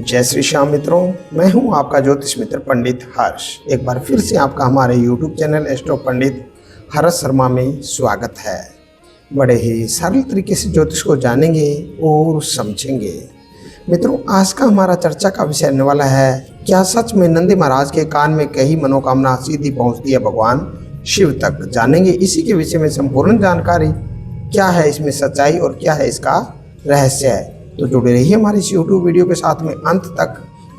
जय श्री श्याम मित्रों, मैं हूं आपका ज्योतिष मित्र पंडित हर्ष। एक बार फिर से आपका हमारे YouTube चैनल एस्ट्रो पंडित हर्ष शर्मा में स्वागत है। बड़े ही सरल तरीके से ज्योतिष को जानेंगे और समझेंगे। मित्रों, आज का हमारा चर्चा का विषय रहने वाला है, क्या सच में नंदी महाराज के कान में कही मनोकामना सीधी पहुंचती है भगवान शिव तक। जानेंगे इसी के विषय में संपूर्ण जानकारी। क्या है इसमें सच्चाई और क्या है इसका रहस्य। तो जुड़े रहिए हमारी इस YouTube वीडियो के साथ में अंत तक।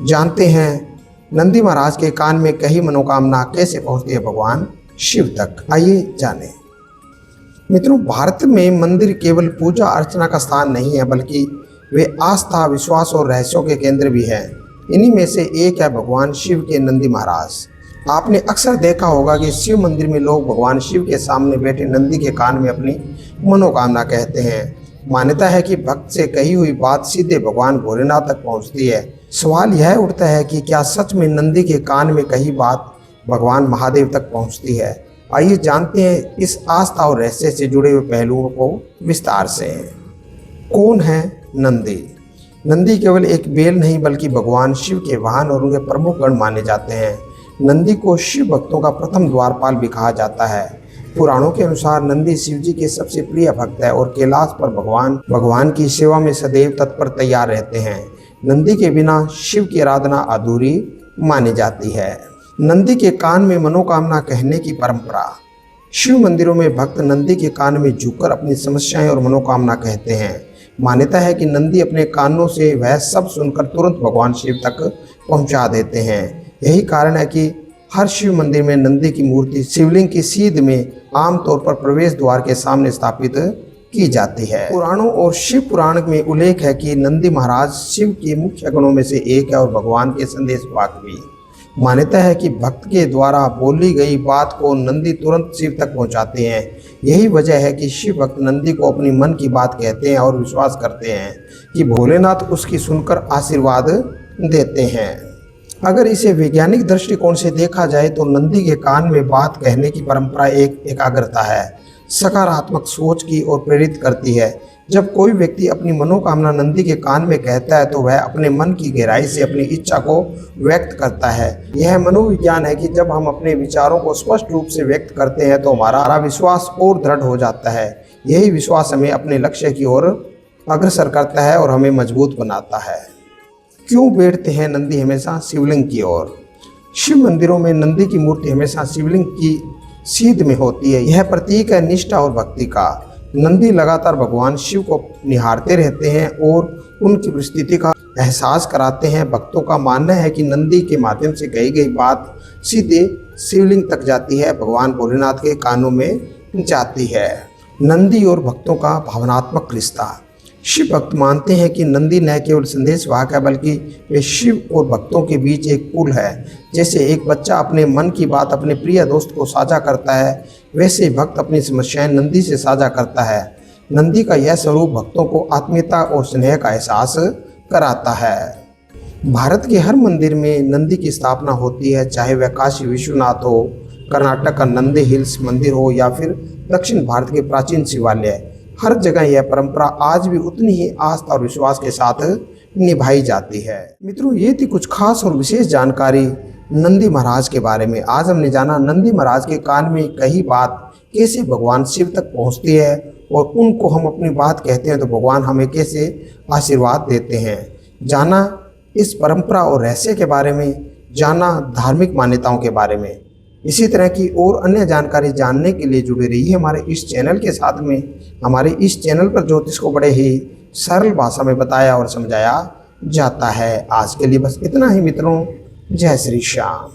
जानते हैं नंदी महाराज के कान में कही मनोकामना कैसे पहुंचती है भगवान शिव तक। आइए जानें। मित्रों, भारत में मंदिर केवल पूजा अर्चना का स्थान नहीं है, बल्कि वे आस्था, विश्वास और रहस्यों के केंद्र भी हैं। इन्हीं में से एक है भगवान शिव के नंदी महाराज। आपने अक्सर देखा होगा कि शिव मंदिर में लोग भगवान शिव के सामने बैठे नंदी के कान में अपनी मनोकामना कहते हैं। मान्यता है कि भक्त से कही हुई बात सीधे भगवान भोलेनाथ तक पहुंचती है। सवाल यह उठता है कि क्या सच में नंदी के कान में कही बात भगवान महादेव तक पहुंचती है। आइए जानते हैं इस आस्था और रहस्य से जुड़े हुए पहलुओं को विस्तार से। कौन है नंदी? नंदी केवल एक बैल नहीं, बल्कि भगवान शिव के वाहन और उनके प्रमुख गण माने जाते हैं। नंदी को शिव भक्तों का प्रथम द्वारपाल भी कहा जाता है। पुराणों के अनुसार नंदी शिव जी के सबसे प्रिय भक्त है और कैलाश पर भगवान की सेवा में सदैव तत्पर तैयार रहते हैं। नंदी के बिना शिव की आराधना अधूरी मानी जाती है। नंदी के कान में मनोकामना कहने की परंपरा। शिव मंदिरों में भक्त नंदी के कान में झुककर अपनी समस्याएं और मनोकामना कहते हैं। मान्यता है कि नंदी अपने कानों से वह सब सुनकर तुरंत भगवान शिव तक पहुंचा देते हैं। यही कारण है कि हर शिव मंदिर में नंदी की मूर्ति शिवलिंग की सीध में आमतौर पर प्रवेश द्वार के सामने स्थापित की जाती है। पुराणों और शिव पुराण में उल्लेख है कि नंदी महाराज शिव के मुख्य गणों में से एक है और भगवान के संदेशवाहक भी। मान्यता है कि भक्त के द्वारा बोली गई बात को नंदी तुरंत शिव तक पहुंचाते हैं। यही वजह है कि शिव भक्त नंदी को अपनी मन की बात कहते हैं और विश्वास करते हैं कि भोलेनाथ उसकी सुनकर आशीर्वाद देते हैं। अगर इसे वैज्ञानिक दृष्टिकोण से देखा जाए तो नंदी के कान में बात कहने की परंपरा एक एकाग्रता है, सकारात्मक सोच की ओर प्रेरित करती है। जब कोई व्यक्ति अपनी मनोकामना नंदी के कान में कहता है तो वह अपने मन की गहराई से अपनी इच्छा को व्यक्त करता है। यह मनोविज्ञान है कि जब हम अपने विचारों को स्पष्ट रूप से व्यक्त करते हैं तो हमारा विश्वास और दृढ़ हो जाता है। यही विश्वास हमें अपने लक्ष्य की ओर अग्रसर करता है और हमें मजबूत बनाता है। क्यों बैठते हैं नंदी हमेशा शिवलिंग की ओर? शिव मंदिरों में नंदी की मूर्ति हमेशा शिवलिंग की सीध में होती है। यह प्रतीक है निष्ठा और भक्ति का। नंदी लगातार भगवान शिव को निहारते रहते हैं और उनकी परिस्थिति का एहसास कराते हैं। भक्तों का मानना है कि नंदी के माध्यम से कही गई बात सीधे शिवलिंग तक जाती है, भगवान भोलेनाथ के कानों में जाती है। नंदी और भक्तों का भावनात्मक रिश्ता। शिव भक्त मानते हैं कि नंदी न केवल संदेशवाहक है, बल्कि वे शिव और भक्तों के बीच एक पुल है। जैसे एक बच्चा अपने मन की बात अपने प्रिय दोस्त को साझा करता है, वैसे भक्त अपनी समस्याएं नंदी से साझा करता है। नंदी का यह स्वरूप भक्तों को आत्मीयता और स्नेह का एहसास कराता है। भारत के हर मंदिर में नंदी की स्थापना होती है, चाहे वह काशी विश्वनाथ हो, कर्नाटक का नंदी हिल्स मंदिर हो या फिर दक्षिण भारत के प्राचीन शिवालय। हर जगह यह परंपरा आज भी उतनी ही आस्था और विश्वास के साथ निभाई जाती है। मित्रों, ये थी कुछ खास और विशेष जानकारी नंदी महाराज के बारे में। आज हमने जाना नंदी महाराज के कान में कही बात कैसे भगवान शिव तक पहुंचती है और उनको हम अपनी बात कहते हैं तो भगवान हमें कैसे आशीर्वाद देते हैं। जाना इस परंपरा और रहस्य के बारे में, जाना धार्मिक मान्यताओं के बारे में। इसी तरह की और अन्य जानकारी जानने के लिए जुड़े रहिए हमारे इस चैनल के साथ में। हमारे इस चैनल पर ज्योतिष को बड़े ही सरल भाषा में बताया और समझाया जाता है। आज के लिए बस इतना ही मित्रों। जय श्री श्याम।